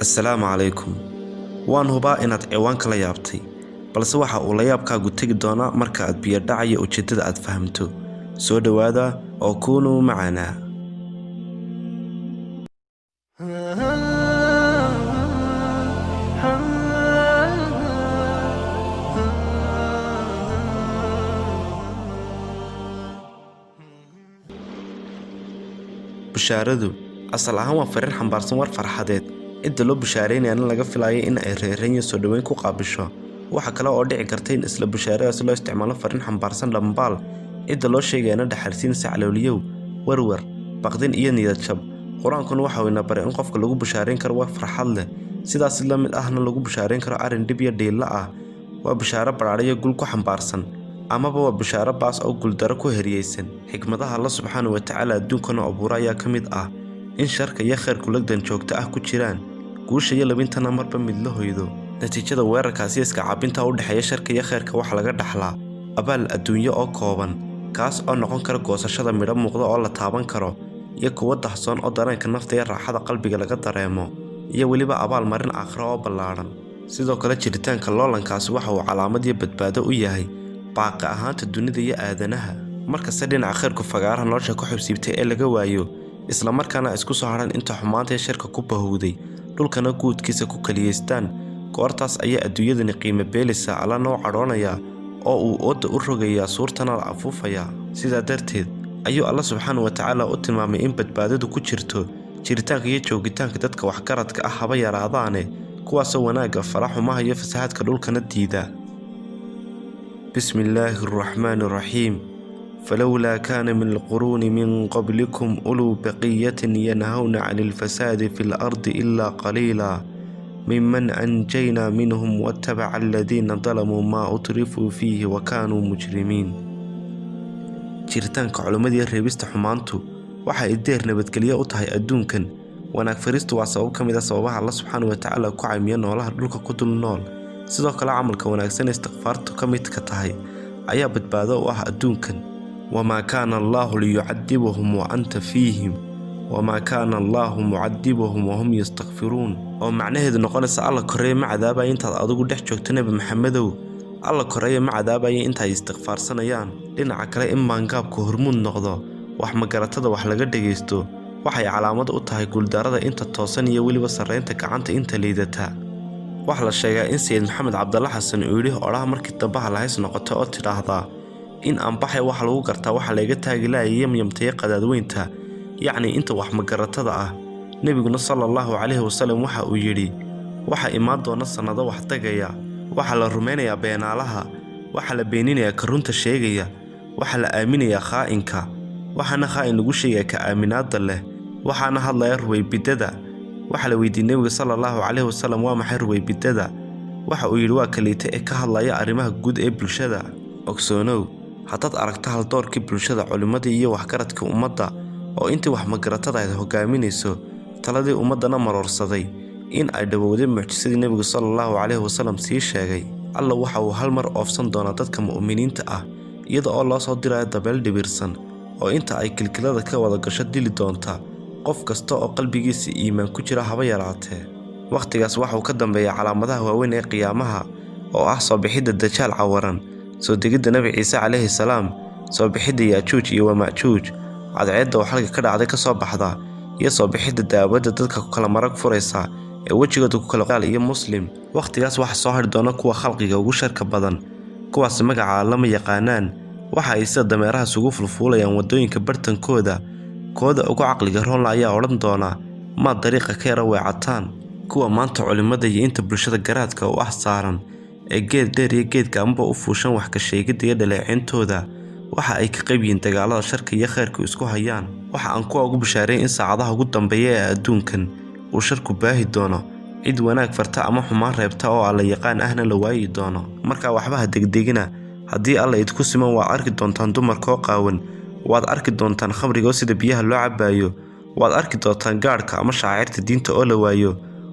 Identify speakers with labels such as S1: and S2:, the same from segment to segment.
S1: assalaamu calaykum. Waan hubaa inaad ciwaanka la yaabtay, balse waxa uu la yaabkaagu tegi doonaa marka aad biyo dhacaya ujeedada aad fahamto. Soo dhawaada oo kuunu macaana. Bishaaradu asal ahaan waa fariin xambaarsan war farxadeed. Inta loo bishaaraynayana laga filayo in ay reereyn soo dhaweyn ku qaabisho. Waxa kale oo dhici karta in isla bishaaradaas loo isticmaalo fariin xambaarsan dhambaal. Inta loo sheegayna dhaxalsiin saclooliyow, warwar, baqdin iyo niyad jab. Quraankuna waxa uu ina baray in qofka lagu bishaarayn karo wax farxad leh, sidaas la mid ahna lagu bishaarayn karo arrin dhib iyo dhiilla ah. Waa bishaaro baraariyo gul ku xambaarsan, amaba waa bishaaro baas oo guuldaro ku heriyeysan. Xikmadaha Allah subxaanahu wa ta'aala adduunkana abuuray ayaa ka mid ah in sharka iyo khayrku lagdan joogto ah ku jiraan, guusha iyo labintana marba mid la hoydo. Natiijada weerarkaasi iska caabinta u dhaxeeya sharka iyo khayrka waxa laga dhaxlaa abaal adduunyo oo kooban, kaas oo noqon kara goosashada midho muuqda oo la taaban karo, iyo kuwa dahsoon oo dareenka nafta iyo raaxada qalbiga laga dareemo, iyo weliba abaal marin aakhiro oo ballaaran. Sidoo kale jiritaanka loolankaasi waxa uu calaamad iyo badbaado u yahay baaqi ahaanta dunida iyo aadanaha. Markasta dhinaca khayrku fagaaraha nolosha ku xubsiibtay ee laga waayo, isla markaana isku soo haran inta xumaanta iyo sharka ku bahowday, dhulkana guudkiisa ku kaliyeystaan, goortaas ayaa adduunyadani qiimo beelisa alla noo cadhoonaya oo uu ooda u rogayaa suurtana la afuufaya. Sidaa darteed ayuu Allah subxaanahu wa ta'aala u tilmaamay in badbaadadu ku jirto jiritaanka iyo joogitaanka dadka waxgaradka ah haba yaraadaane, kuwaasoo wanaagga faraxumaha iyo fasahaadka dhulkana diida. Bismillaahi arrahmaani arrahiim. فلولا كان من القرون من قبلكم أولو بقية ينهون عن الفساد في الأرض إلا قليلا ممن أنجينا منهم واتبع الذين ظلموا ما أترفوا فيه وكانوا مجرمين. jiritaanka culumadii reebista xumaantu waxa ay deer nabadgelyo u tahay adduunkan. Wanaag fariistu waa sabab ka mid ah sababaha Allah subxaanahu wa ta'aala ku caymiyo noolaha dhulka ku dul nool. Sidoo kale camalka wanaagsan istighfaartu ka mid ka tahay ayaa badbaado u ah adduunkan. وما كان الله ليعذبهم وأنت فيهم وما كان الله معذبهم وهم يستغفرون. oo macnaheedu noqonaysa alla koreeyo ma cadaabaya intaad adigu dhex joogto nabi maxamedow, alla koreeyo ma cadaabaya intaay istighfaarsanayaan. Dhinaca kale in maangaabku hormuud noqdo wax magaratada wax laga dhageysto waxay calaamad u tahay guuldarada inta toosan iyo weliba sarreynta gacanta inta liidata. wax la sheegaa in Sayid Maxamed Cabdulla Xasan uu yidhi oraha markii dambaha la hays noqoto oo tidhaahdaa in aan baxay waxa lagu gartaa waxa laga taagi laayay yamyamtay qadaadweynta, yacni inta wax magaratada ah. Nabiguna sallallahu alayhi wasallam waxa uu yidhi waxa imaan doona sanado wax tagaya, waxa la rumaynayaa beenaalaha, waxa la beeninayaa karunta sheegaya, waxa la aaminayaa khaa'inka, waxana khaa'in lagu sheegay ka aaminaada leh, waxana hadlaya ruwaybidada. waxa la weydiiyay Nabiga sallallahu alayhi wasallam waa maxay ruwaybidada, waxa uu yidhi waa kaliita ee ka hadlaya arrimaha guud ee bulshada. ogsoonow haddaad aragto hal doorkii bulshada, culimadii iyo waxgaradka ummadda oo intii wax magaratada ay hogaaminayso taladii ummadana maroorsaday in ay dhawowday mucjisadii Nabiga sallallahu alayhi wasallam sii sheegay, alla waxa uu hal mar oofsan doonaa dadka mu'miniinta ah iyada oo loo soo dirayo dabeel dhibirsan oo inta ay kilkilada ka wada gasho dili doonta qof kasta oo qalbigiisa iimaan ku jira haba yaraatee. waqtigaas waxa uu ka dambeeyaa calaamadaha waaweyn ee qiyaamaha oo ah soo bixidda dajaal cawaran, soo degidda Nabi Ciise calayhi salaam, soo bixidda Yaajuuj iyo Wamaajuuj, cadceedda oo xalka ka dhacday ka soo baxda, iyo soo bixidda daawada dadka ku kala marag furaysa ee wejigooda ku kala qaal iyo muslim. waqtigaas waxa soo hari doona kuwa khalqiga ugu sharka badan, kuwaas magaca lama yaqaanaan. waxa ay sida dameeraha isugu fulfuulayaan wadooyinka bartankooda, kooda ugu caqliga roon ayaa odhan doona ma dariiqa ka yara weecataan. kuwa maanta culimada iyo inta bulshada garaadka u ah saaran ee geed dheer iyo geed gaanba u fuushan wax ka sheegidda iyo dhaleecintooda waxa ay ka qayb yihiin dagaalada sharka iyo khayrku isku hayaan. waxa aan kuwa ugu bishaareeyay in saacadaha ugu dambeeya ee adduunkan uu sharku baahi doono, cid wanaag farta ama xumaan reebta oo alla yaqaan ahna la waayi doono. marka waxba ha degdegina, haddii alla idku siman waad arki doontaan dumarkoo qaawan, waad arki doontaan khamriga sida biyaha loo cabayo, waad arki doontaan gaadhka ama shaacirta diinta oo la waayo,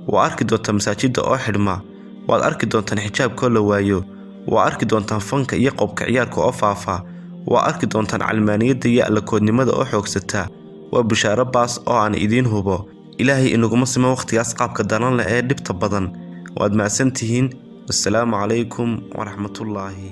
S1: waad arki doontaan masaajidda oo xidhma, waad arki doontaan xijaabka oo la waayo, waad arki doontaan fanka iyo qobka ciyaarka oo faafa, waad arki doontaan calmaaniyadda iyo allakoodnimada oo xoogsata. waa bishaaro baas oo aan idiin hubo ilaahay inaguma sima waqtigaas qaabka daran leh ee dhibta badan waad macsantihiin. assalaamu calaykum waraxmatullaahi